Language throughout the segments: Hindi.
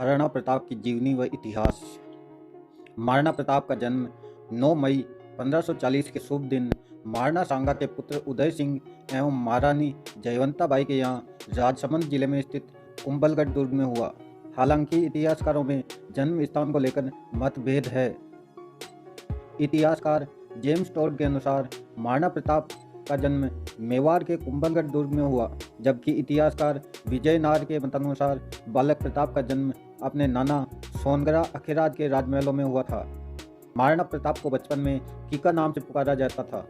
महाराणा प्रताप की जीवनी व इतिहास। महाराणा प्रताप का जन्म 9 मई 1540 के शुभ दिन महाराणा सांगा के पुत्र उदय सिंह एवं महारानी जयवंता बाई के यहाँ राजसमंद जिले में स्थित कुंभलगढ़ दुर्ग में हुआ। हालांकि इतिहासकारों में जन्म स्थान को लेकर मतभेद है। इतिहासकार जेम्स टॉड के अनुसार महाराणा प्रताप का जन्म मेवाड़ के कुंभलगढ़ दुर्ग में हुआ, जबकि इतिहासकार विजय नार के मतानुसार बालक प्रताप का जन्म अपने नाना सोनगरा अखेराज के राजमहलों में हुआ था। महाराणा प्रताप को बचपन में कीका नाम से पुकारा जाता था।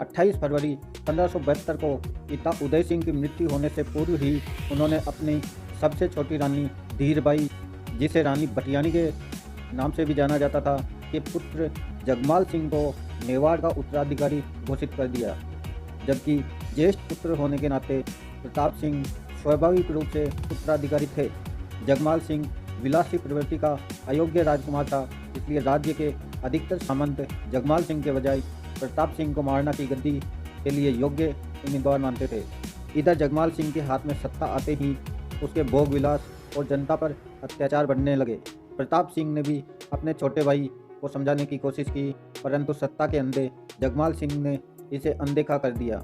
28 फरवरी 1572 को पिता उदय सिंह की मृत्यु होने से पूर्व ही उन्होंने अपनी सबसे छोटी रानी धीरबाई, जिसे रानी बटियानी के नाम से भी जाना जाता था, के पुत्र जगमाल सिंह को मेवाड़ का उत्तराधिकारी घोषित कर दिया। जबकि ज्येष्ठ पुत्र होने के नाते प्रताप सिंह स्वाभाविक रूप से उत्तराधिकारी थे। जगमाल सिंह विलासी प्रवृत्ति का अयोग्य राजकुमार था, इसलिए राज्य के अधिकतर सामंत जगमाल सिंह के बजाय प्रताप सिंह को महाराणा की गद्दी के लिए योग्य उम्मीदवार मानते थे। इधर जगमाल सिंह के हाथ में सत्ता आते ही उसके भोग विलास और जनता पर अत्याचार बढ़ने लगे। प्रताप सिंह ने भी अपने छोटे भाई को समझाने की कोशिश की, परंतु सत्ता के अंधे जगमाल सिंह ने इसे अनदेखा कर दिया।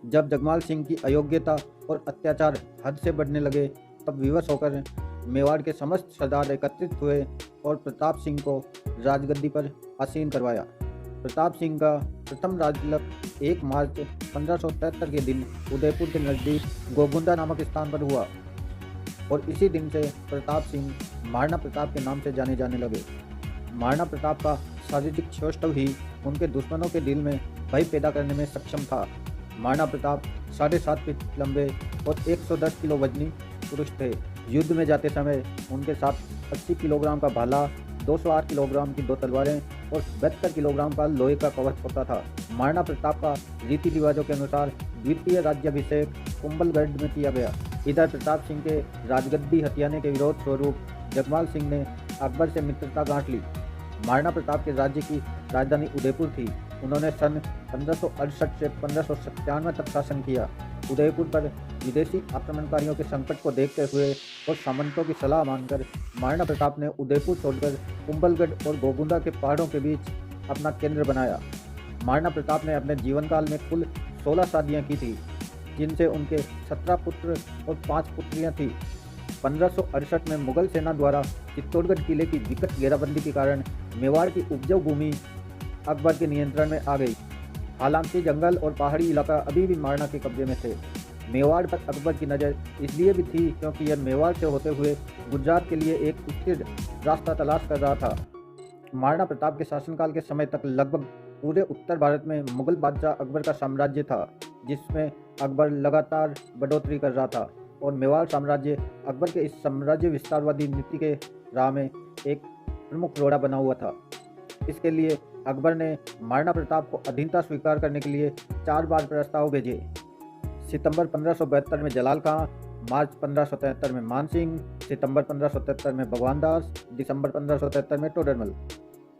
जब जगमाल सिंह की अयोग्यता और अत्याचार हद से बढ़ने लगे, तब विवश होकर मेवाड़ के समस्त सरदार एकत्रित हुए और प्रताप सिंह को राजगद्दी पर आसीन करवाया। प्रताप सिंह का प्रथम राजतिलक 1 मार्च 1573 के दिन उदयपुर के नज़दीक गोगुंदा नामक स्थान पर हुआ और इसी दिन से प्रताप सिंह महाराणा प्रताप के नाम से जाने जाने लगे। महाराणा प्रताप का शारीरिक सौष्ठव ही उनके दुश्मनों के दिल में भय पैदा करने में सक्षम था। महाराणा प्रताप 7.5 फीट लंबे और 110 किलो वजनी पुरुष थे। युद्ध में जाते समय उनके साथ 80 किलोग्राम का भाला, 208 किलोग्राम की 2 तलवारें और 72 किलोग्राम का लोहे का कवच होता था। महाराणा प्रताप का रीति रिवाजों के अनुसार द्वितीय राज्याभिषेक कुंभलगढ़ में किया गया। इधर प्रताप सिंह के राजगद्दी हथियाने के विरोध स्वरूप जगमाल सिंह ने अकबर से मित्रता गांठ ली। महाराणा प्रताप के राज्य की राजधानी उदयपुर थी। उन्होंने सन 1568 से 1597 तक शासन किया। उदयपुर पर विदेशी आक्रमणकारियों के संकट को देखते हुए और सामंतों की सलाह मानकर महाराणा प्रताप ने उदयपुर छोड़कर कुंभलगढ़ और गोगुंदा के पहाड़ों के बीच अपना केंद्र बनाया। महाराणा प्रताप ने अपने जीवन काल में कुल 16 शादियां की थी, जिनसे उनके 17 पुत्र और 5 पुत्रियां थीं। 1568 में मुगल सेना द्वारा चित्तौड़गढ़ किले की विकट घेराबंदी के कारण मेवाड़ की उपजाऊ भूमि अकबर के नियंत्रण में आ गई। हालांकि जंगल और पहाड़ी इलाका अभी भी महाराणा के कब्जे में थे। मेवाड़ पर अकबर की नज़र इसलिए भी थी क्योंकि यह मेवाड़ से होते हुए गुजरात के लिए एक स्थिर रास्ता तलाश कर रहा था। महाराणा प्रताप के शासनकाल के समय तक लगभग पूरे उत्तर भारत में मुगल बादशाह अकबर का साम्राज्य था, जिसमें अकबर लगातार बढ़ोतरी कर रहा था और मेवाड़ साम्राज्य अकबर के इस साम्राज्य विस्तारवादी नीति के राह में एक प्रमुख रोड़ा बना हुआ था। इसके लिए अकबर ने महाराणा प्रताप को अधीनता स्वीकार करने के लिए 4 बार प्रस्ताव भेजे। सितंबर 1572 में जलाल खां, मार्च 1573 में मानसिंह, सितंबर 1573 में भगवान दास, दिसंबर 1573 में टोडरमल,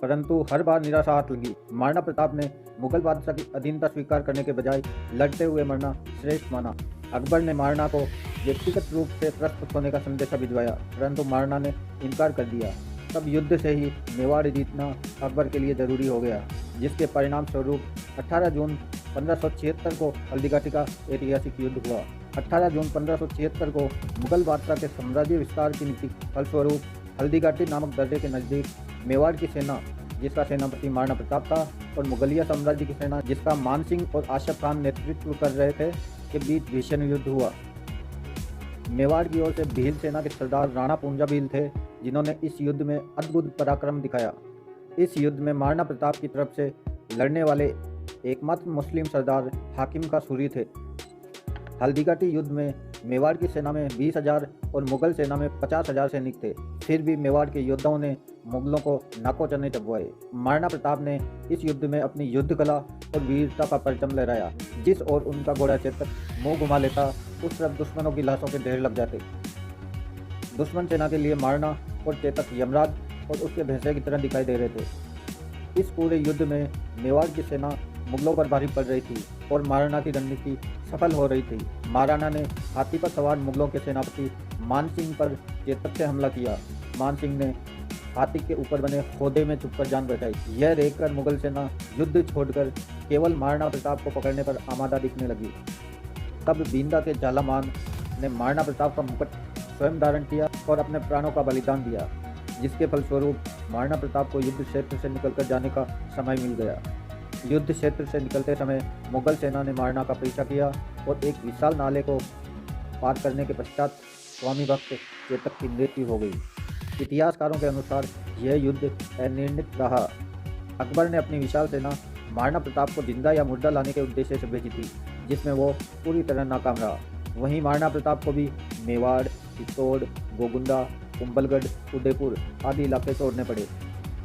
परंतु हर बार निराशा हाथ लगी। महाराणा प्रताप ने मुगल बादशाह की अधीनता स्वीकार करने के बजाय लड़ते हुए मरना श्रेष्ठ माना। अकबर ने महाराणा को व्यक्तिगत रूप से प्रस्तुत होने का संदेशा भिजवाया, परंतु महाराणा ने इनकार कर दिया। तब युद्ध से ही मेवाड़ जीतना अकबर के लिए जरूरी हो गया, जिसके परिणाम स्वरूप 18 जून 1576 को हल्दीघाटी का ऐतिहासिक युद्ध हुआ। 18 जून 1576 को मुगल बादशाह के साम्राज्य विस्तार की नीति फलस्वरूप हल्दीघाटी नामक दर्रे के नज़दीक मेवाड़ की सेना, जिसका सेनापति महाराणा प्रताप था, और मुगलिया साम्राज्य की सेना, जिसका मानसिंह और आशफ खान नेतृत्व कर रहे थे, के बीच भीषण युद्ध हुआ। मेवाड़ की ओर से भील सेना के सरदार राणा पूंजा भील थे, जिन्होंने इस युद्ध में अद्भुत पराक्रम दिखाया। इस युद्ध में महाराणा प्रताप की तरफ से लड़ने वाले एकमात्र मुस्लिम सरदार हाकिम का सूरी थे। हल्दीघाटी युद्ध में मेवाड़ की सेना में 20,000 और मुगल सेना में 50,000 सैनिक थे। फिर भी मेवाड़ के योद्धाओं ने मुगलों को नाको चने चबवाए। महाराणा प्रताप ने इस युद्ध में अपनी युद्ध कला और वीरता का परचम लहराया। जिस ओर उनका घोड़ा चेतक मुंह घुमा लेता, उस तरफ दुश्मनों की लाशों के ढेर लग जाते। दुश्मन सेना के लिए महाराणा और चेतक यमराज और उसके भैंसे की तरह दिखाई दे रहे थे। इस पूरे युद्ध में मेवाड़ की सेना मुगलों पर भारी पड़ रही थी। और महाराणा की रणनीति सफल हो रही थी। महाराणा ने हाथी पर सवार मुगलों के सेनापति मान सिंह पर चेतक से हमला किया। मान सिंह ने हाथी के ऊपर बने खोदे में छुपकर जान बचाई। यह देखकर मुगल सेना युद्ध छोड़कर केवल महाराणा प्रताप को पकड़ने पर आमादा दिखने लगी। तब बींदा के झालामान ने महाराणा प्रताप का मुकुट स्वयं धारण किया और अपने प्राणों का बलिदान दिया, जिसके फलस्वरूप महाराणा प्रताप को युद्ध क्षेत्र से निकलकर जाने का समय मिल गया। युद्ध क्षेत्र से निकलते समय मुगल सेना ने महाराणा का पीछा किया और एक विशाल नाले को पार करने के पश्चात स्वामी भक्त चेतक की मृत्यु हो गई। इतिहासकारों के अनुसार यह युद्ध अनिर्णित रहा। अकबर ने अपनी विशाल सेना महाराणा प्रताप को जिंदा या मुर्दा लाने के उद्देश्य से भेजी थी, जिसमें वो पूरी तरह नाकाम रहा। वहीं महाराणा प्रताप को भी मेवाड़, चित्तौड़, गोगुंदा, कुंभलगढ़, उदयपुर आदि इलाके छोड़ने पड़े।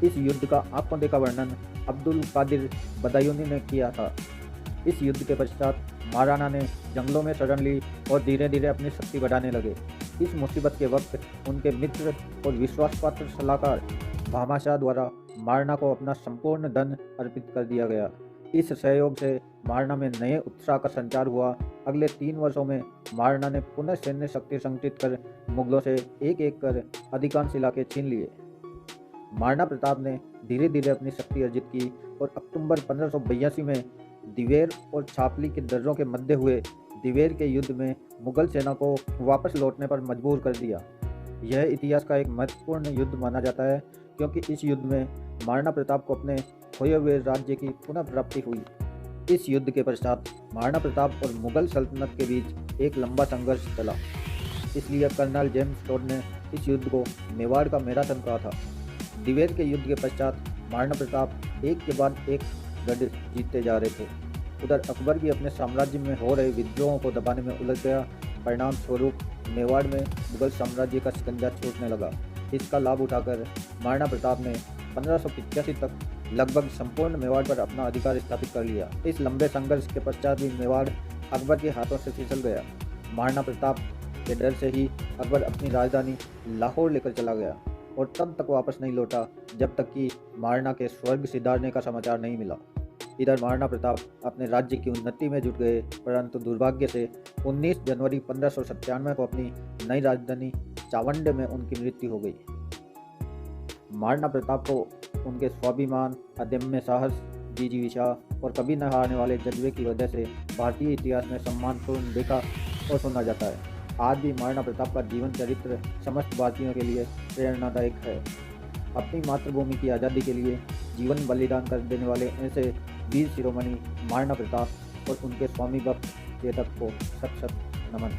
इस युद्ध का आंखों देखा वर्णन अब्दुल कादिर बदायूनी ने किया था। इस युद्ध के पश्चात महाराणा ने जंगलों में शरण ली और धीरे धीरे अपनी शक्ति बढ़ाने लगे। इस मुसीबत के वक्त उनके मित्र और विश्वासपात्र सलाहकार भामाशाह द्वारा महाराणा को अपना संपूर्ण धन अर्पित कर दिया गया। इस सहयोग से महाराणा में नए उत्साह का संचार हुआ। अगले 3 वर्षों में महाराणा ने पुनः सैन्य शक्ति संगठित कर मुगलों से एक एक कर अधिकांश इलाके छीन लिए। महाराणा प्रताप ने धीरे धीरे अपनी शक्ति अर्जित की और अक्टूबर 1582 में दिवेर और छापली के दर्रों के मध्य हुए दिवेर के युद्ध में मुगल सेना को वापस लौटने पर मजबूर कर दिया। यह इतिहास का एक महत्वपूर्ण युद्ध माना जाता है, क्योंकि इस युद्ध में महाराणा प्रताप को अपने खोए हुए राज्य की पुनः प्राप्ति हुई। इस युद्ध के पश्चात महाराणा प्रताप और मुगल सल्तनत के बीच एक लंबा संघर्ष चला। इसलिए कर्नल जेम्स टोड ने इस युद्ध को मेवाड़ का मैराथन कहा था। दिवेर के युद्ध के पश्चात महाराणा प्रताप एक के बाद एक गढ़ जीतते जा रहे थे। उधर अकबर भी अपने साम्राज्य में हो रहे विद्रोहों को दबाने में उलझ गया। परिणाम स्वरूप मेवाड़ में मुगल साम्राज्य का शिकंजा छूटने लगा। इसका लाभ उठाकर महाराणा प्रताप ने 1585 तक लगभग संपूर्ण मेवाड़ पर अपना अधिकार स्थापित कर लिया। इस लंबे संघर्ष के पश्चात भी मेवाड़ अकबर के हाथों से फिसल गया। महाराणा प्रताप के डर से ही अकबर अपनी राजधानी लाहौर लेकर चला गया और तब तक वापस नहीं लौटा जब तक कि महाराणा के स्वर्ग सिधारने का समाचार नहीं मिला। इधर महाराणा प्रताप अपने राज्य की उन्नति में जुट गए, परंतु दुर्भाग्य से 19 जनवरी 1597 को अपनी नई राजधानी चावंड में उनकी मृत्यु हो गई। महाराणा प्रताप को उनके स्वाभिमान, अदम्य साहस, जिजीविषा और कभी न हारने वाले जज्बे की वजह से भारतीय इतिहास में सम्मानपूर्ण देखा और सुना जाता है। आज भी महाराणा प्रताप का जीवन चरित्र समस्त भारतीयों के लिए प्रेरणादायक है। अपनी मातृभूमि की आज़ादी के लिए जीवन बलिदान कर देने वाले ऐसे वीर शिरोमणि महाराणा प्रताप और उनके स्वामी भक्त चेतक को शत शत नमन।